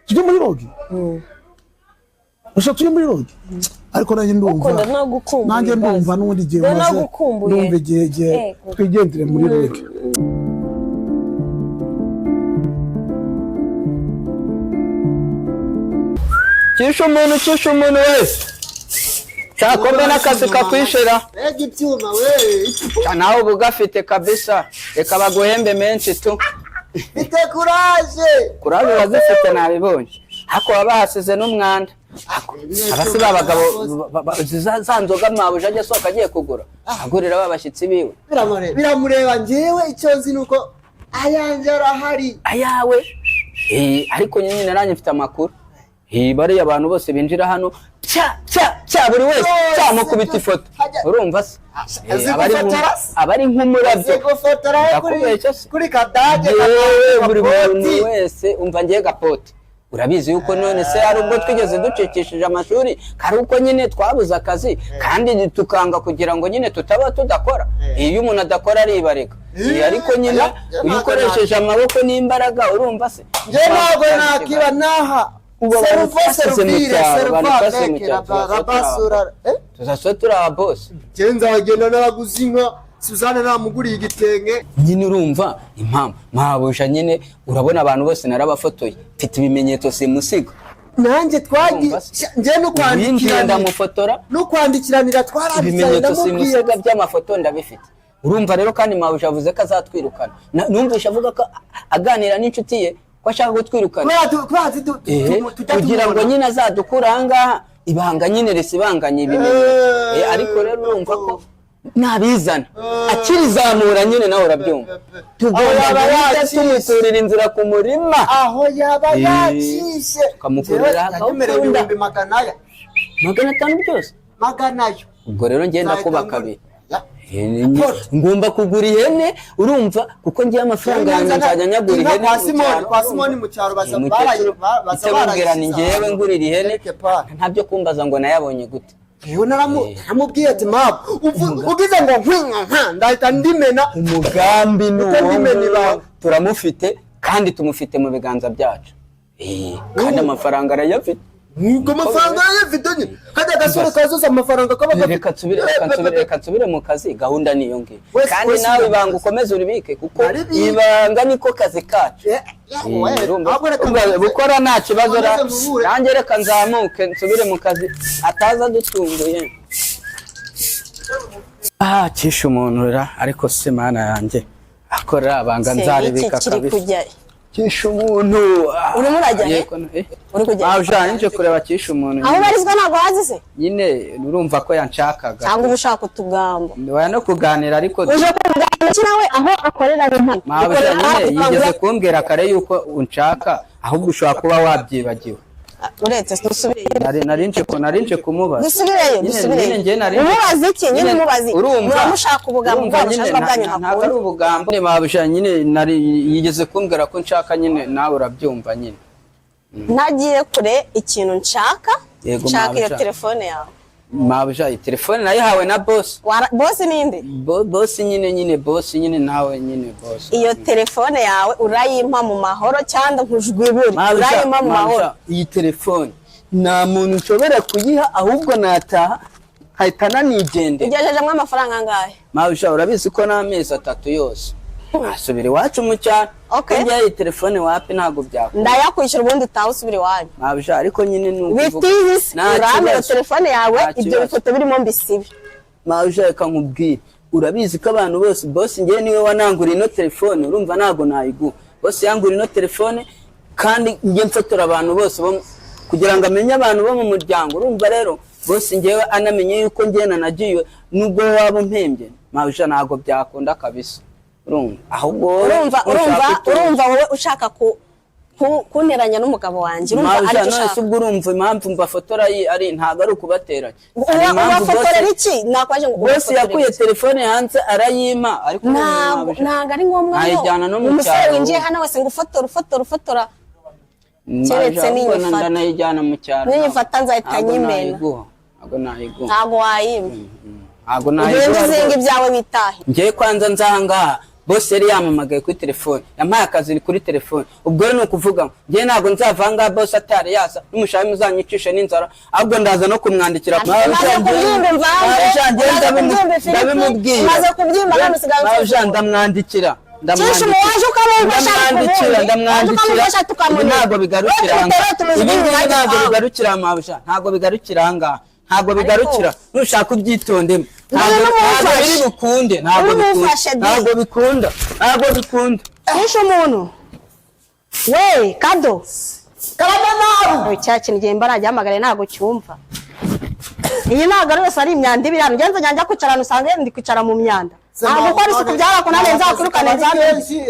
tujye muri rogi ushaka tujye muri rogi ariko nanjye ndumva nanjye ndumva n'undi gihe maze ndumva igihe twigendere muri rogi Kishumuntu wese chakombe n'akazi kakwishira ibyuma we nawe ubugafite kabisa reka baguhembe menshi tu bite kuraje bazifite nabibonye hako babahasize n'umwanda abasi babagabo zanzoga mwabuja ajya soka agiye kugura agurira babashyitsi biwe biramureba ngewe icyo nzi nuko ayanje arahari ayawe ariko nyine naranye mfite amakuru bariya abantu bose binjira hano buri wese cyamukubita ifoto urumva se abari nk'umurabyo kuri kadage buri muntu wese umva ngiye Kapote urabizi yuko none se ari ubwo twigeze ducikishije amashuri kari uko nyine twabuze akazi kandi tukanga kugira ngo nyine tutaba tudakora iyo umuntu adakora aribareka ariko nyine iyo ukoresheje amaboko n'imbaraga urumva se nje ntabwo nakiba naha tuzasotura boss genza bagenda n'abaguzi inka Suzanne namuguriye igitenge nyine urumva impamvu mwabusha nyine urabona abantu bose narabafotoye mfite ibimenyetso simusiga nanjye twagiye nje no kwandikiranira ibimenyetso simusiga by'amafoto ndabifite urumva rero kandi mwabusha avuze ko azatwirukana numvisha avuga ko aganira n'inshuti ye ko ashaka gutwirukana kugira ngo nyine azadukura ahangaha ibanga nyine risibanganye ibimenyetso ariko rero urumva ko nabizana akirizamura nyine nawe urabyumva tugomba tumuturira inzira ku murima aho yaba yacishe kamukorera ibihumbi magana byose maganayo ubwo rero ngenda kuba kabiri ngomba kugura ihene urumva kuko ngiye amafaranga yanjye nzajya nyagura ihene kwa Simoni mu cyaro basabara ni ngewe ngurira ihene ntabyo kumbaza ngo nayabonye gute iyo naramubwiye ati mama ugize ngo nkwinka ndahita ndimena umugambi n'uwo turamufite kandi tumufite mu biganza byacu kandi amafaranga arayafite Ngo mafaranga y'afite nyine kada gasore kazoza amafaranga kaba reka nsubire mu kazi gahunda niyo ngiyo kandi nawe ibanga ukomeze uribike kuko ibanga niko kazi kacu gukora nta kibazo nanjye reka nzamuke nsubire mu kazi ataza dutunguye Kishumuntu ariko se mana yanjye akora abanga nzaribika kabisa Kishumuntu urimo urajya uri kujya nje kureba Kishumuntu aho barizwa ntago hazi se nyine urumva ko yanshakaga cyangwa ubushaka utugamba waya no kuganira ariko uje kuganira nawe aho akorera impano mabuje nyine yigeze kumbwira kare yuko unshaka ahubwo ushobora kuba wabyibagiwe uretse dusubire narinje kumubaza dusubire umubazi iki nyine umubazi uramushaka ubugambo bw'abashaka bwanyu ntabwo ari ubugambo ni mabuje nyine yigeze kumbwira ko nshaka nyine nawe urabyumva nyine nagiye kure ikintu nshaka iyo telefone yawe mabuje telefone nayihawe na boss ninde boss nyine nawe nyine boss iyo telefone yawe urayimpa mu mahoro cyangwa nkujwiburi urayimpa mu mahoro iyi telefone nta muntu nshobora kuyiha ahubwo nataha hahita nigende ugejejemo amafaranga angahe mabuje urabizi ko n'amezi 3 yose asubira iwacu mu cyaro njye iyi telefone wapi ntago byakora ndayakwishyura ubundi utaha usubira iwanyu mabuje ariko nyine bifitizi uramira telefone yawe ibyo bifoto birimo mbisibe mabuje reka nkubwire urabizi ko abantu bose boss ngiye niwe wanangura ino telefone urumva ntago nayiguha boss yangura ino telefone kandi ngiye mfotora abantu bose kugira ngo amenye abantu bo mu muryango urumva rero boss ngiye anamenye yuko ngiye nagiye nubwo waba umpembye mabuje ntago byakunda kabisa ahubwo urumva wowe ushaka kunteranya n'umugabo wanjye urumva ari cyo ushaka urumva impamvu mbafotora ari ntago ari ukubateranya ubafotorera iki nakwaje ngo bose yakuye telefone hanze arayima ariko ntago ari ngombwa ayijyana no mu cyaro umusore winjiye hano wese ngo ufotora keretse n'iyifata nayijyana mu cyaro n'iyifata nzahita nyimena ntago wayima ntago nayiguha ibyawe bitahe ngiye kwanza nzanga boss yari yamamagaye kuri telefone yampaye akazi kuri telefone ubwo rero nukuvuga ngiye ntago nzavanga boss atari yaza n'umushahara muzanyicisha n'inzara ahubwo ndaza no kumwandikira ndamwandikira ntabwo bigarukira ntabwo bigarukira ahangaha ntabwo bigarukira nushaka ubyitondemo ntabwo biri bukunde ntabwo bikunda Kishumuntu we Kado Karabaye cya kintu gihe mbara gihamagare ntago cyumva iyi ntago rwose ari imyanda ibirano ngenze njya kwicarana usanga ndi kwicara mu myanda ntabwo ko ari isuku byara ko nane nzakurukana nzabe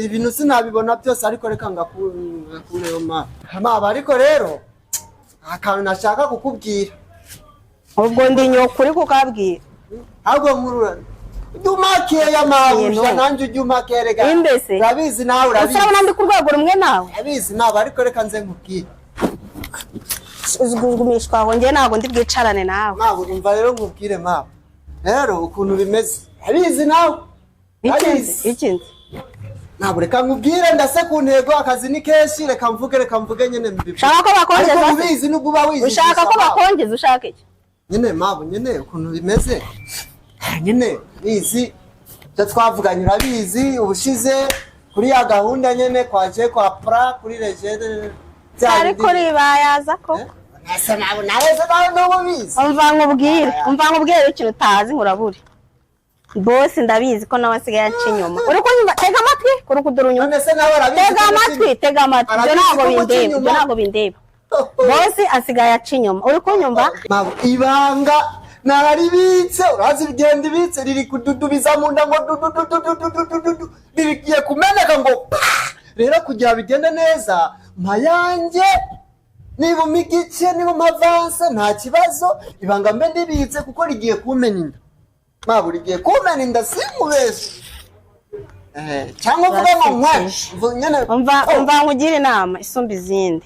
ibintu sinabibona byose ariko reka ngakureho mama ariko rero akantu nashaka kukubwira ubwo ndi nyokuri kukabwira ahubwo nkurura Dumakiye ya mabusha nanje ujumakiye rega imbese urabizi nawe urabizi usaba nandi kurwego rumwe nawe urabizi nawe ariko reka nze nkubwire uzugumishwa aho ngiye ntago ndi bwicarane nawe ntabwo umva rero nkubwire mama rero ukuntu bimeze urabizi nawe ikindi ntabwo reka nkubwire ndase ku ntego akazi ni kenshi reka mvuge nyene mbibi ushaka ko bakongeza ubizi n'ubwo uba wizi ushaka ko bakongeza ushaka iki nyene mabo nyene ukuntu bimeze nyene bizi twavuganye urabizi ubushize kuri ya gahunda nyene kwaje kwa pra kuri legende ariko ribayaza ko nasa nabo nareze nawe bizi umva nkubwire ikintu utazi nkuraburi boss ndabizi ko nawe asigaye aca inyuma uri kunyuma tega amatwi kuri kudura unyuma none se nawe urabizi tega amatwi ibyo ntabwo bindeba boss asigaye aca inyuma uri kunyumva mabo ibanga naribitse urazi bigenda ibitse riri kududubiza mu nda ngo dududududududu birigiye kumeneka ngo rero kugira bigende neza mpayange niba umigice niba mavanse nta kibazo ibanga mbe ndibitse kuko rigiye kumena inda mabo rigiye kumena inda sinkubeshe cyangwa uvuga ngo umva nkugire inama isumba izindi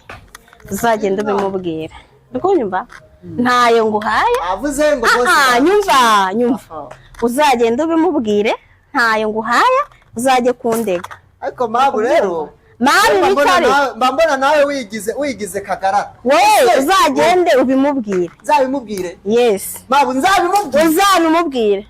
uzagenda ubimubwira ndikunyumva ntayo nguhaye avuze ngo nyumva uzagenda ubimubwire ntayo nguhaye uzajye kundega ariko mabu rero mbona nawe wigize kagarara wowe uzagende ubimubwire nzabimubwire yes mabu uzabimubwire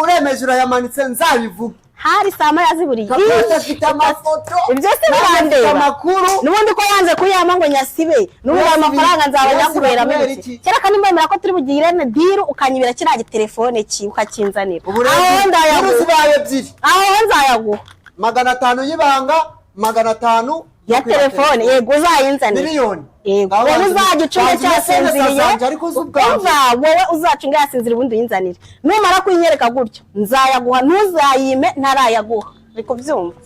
uremeje urayamanitse nzabivuga hari sama yaziburiye afite amafoto ibyo se birandeba amakuru nubundi ko yanze kuyama ngo nyasibe nubundi amafaranga nzaba nyakubera muri kera kandi mbemera ko turi bugirene diru ukanyibira kiriya telefone ki ukakinzanira aho nzayaguha 500 y'ibanga 500 ya telefone yego uzayinzanira miliyoni yego wowe uzagicunga cyasinziriye wowe uzacunga yasinzira ubundi uyinzanire numara kuyinyereka gutyo nzayaguha ntuzayime ntarayaguha ariko byumva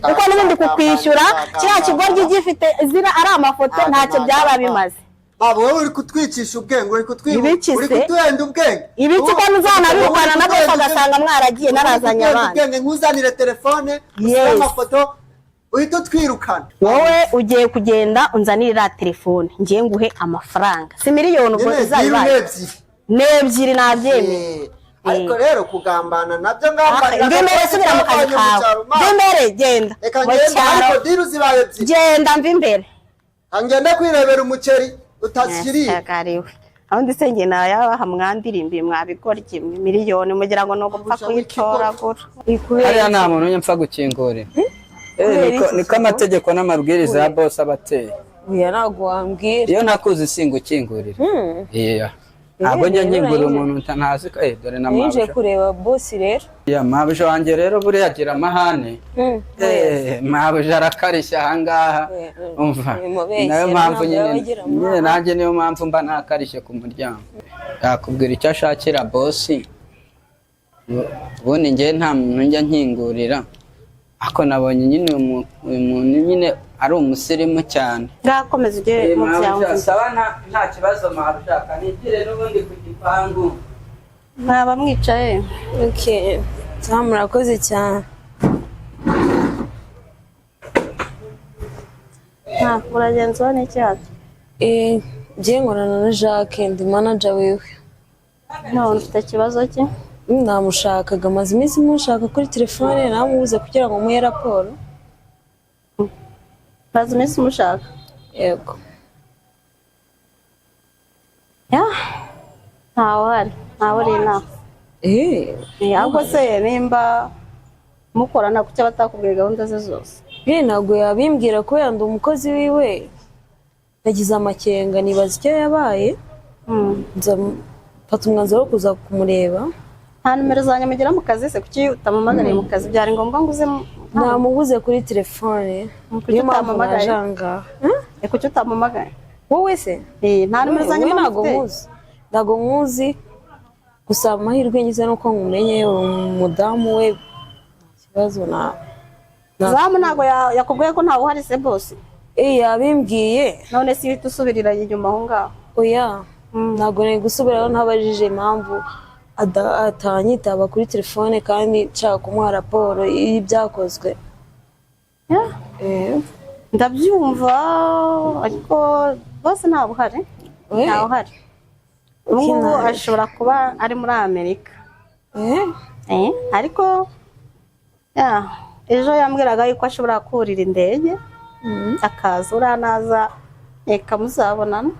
kuko n'ibindi kukwishyura kiriya kigoryi gifite zira ari amafoto ntacyo byaba bimaze babo wowe uri kutwicisha ubwenge uri kutuhenda ubwenge ibiki ko muzanabirukana na bose agasanga mwaragiye narazanye abana ubwenge nkuzanire telefone amafoto uhita twirukana wowe ugiye kugenda unzanira telefone ngiye nguhe amafaranga si miliyoni ubwo uzayibaye n'ebyiri nabyemeye ariko rero kugambana nabyo ngambana ndemere subira mu kazi kawe ndemere genda ariko diru zibaye ebyiri genda mva imbere ngenda kwirebera umuceri utakiriye aho ndisenge nayabaha mwandirimbiye mwabigorye miliyoni mugira ngo no gupfa kuyitoragura hariya nta muntu nyapfa gukingurira niko amategeko n'amabwiriza ya boss abateye uya ntago wambwira iyo nakuzi singukingurira ntabwo njya nkingurira umuntu ntazi ko dore na mabuje nje kureba boss rero ya mabuje wanjye rero buriya agira amahane mabuje arakarishya ahangaha umva nayo mpamvu nyine nanjye niyo mpamvu mba nakarishye ku muryango yakubwira icyo ashakira boss ubundi njye nta muntu njya nkingurira ako nabonye nyine uyu muntu nyine ari umusirimu cyane ngakomeza ugere mu byawe saba nta kibazo marushaka nigire n'ubundi ku gipangu mwaba mwicaye okay murakoze cyane uragenzwa n'icyaha ngiye nkorana na Jacques ndi manager wiwe none ufite ikibazo ki namushakaga maze iminsi mushaka kuri telefone namubuze kugira ngo muhe raporo. maze iminsi mushaka Yego. ya ntawe uri inaha ahubwo se nimba mukorana kuki batakubwiye gahunda ze zose? Ntabwo yabimbwira kubera ndi umukozi wiwe, yagize amakenga nibaza icyo yabaye. Mfata umwanzuro wo kuza kumureba. Nta nimero zanjye mugira mu kazi se kuki utamamagariye mu kazi? Byari ngombwa ngo uze? Namubuze kuri telefone. Kuki utamamagaye? Kuki utamamagaye? Wowe se? Nta nimero zanjye ntabwo nkuzi. Gusa amahirwe ngize nuko nkumenye umudamu we. Ikibazo Zamu ntabwo yakubwiye ko ntawe uhari se boss? Yabimbwiye. None si uhita usubirira inyuma aho ngaho? Oya, ntabwo nari gusubiraho ntabajije impamvu atanyitaba kuri telefone kandi nshaka kumuha raporo y'ibyakozwe. Ndabyumva ariko bose ntawe uhari. Ntawe uhari. Ubu ashobora kuba ari muri Amerika. Ariko ejo yambwiraga yuko ashobora kurira indege akaza uranaza reka muzabonana.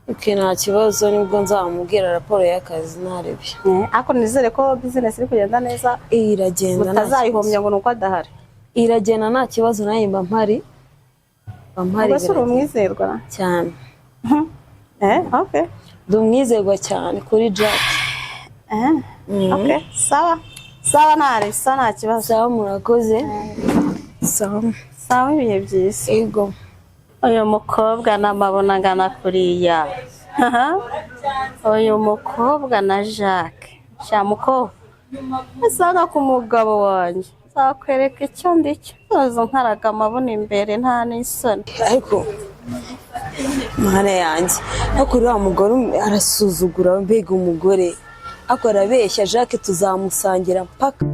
Nta kibazo nibwo nzamubwira raporo y'akazi narebye. Ariko nizere ko business iri kugenda neza. Iragenda mutazayihomya ngo nuko adahari. Iragenda nta kibazo nayo mba mpari. Ubwo umwizerwa cyane. Okay. Ndumwizerwa cyane kuri Jack. Okay, sawa nta kibazo. Sawa murakoze. Sawa ibihe byiza. Yego. Uyu mukobwa namabonagana kuriya. Uyu mukobwa na Jacques. Shamuko. Asaga ku mugabo wanjye. Zakwereka icyo ndicyo. Azo nkaraga amabona imbere nta n'isoni. Ariko mwana yanjye akuri wa mugore arasuzugura mbega umugore akora abeshya Jacques tuzamusangira mpaka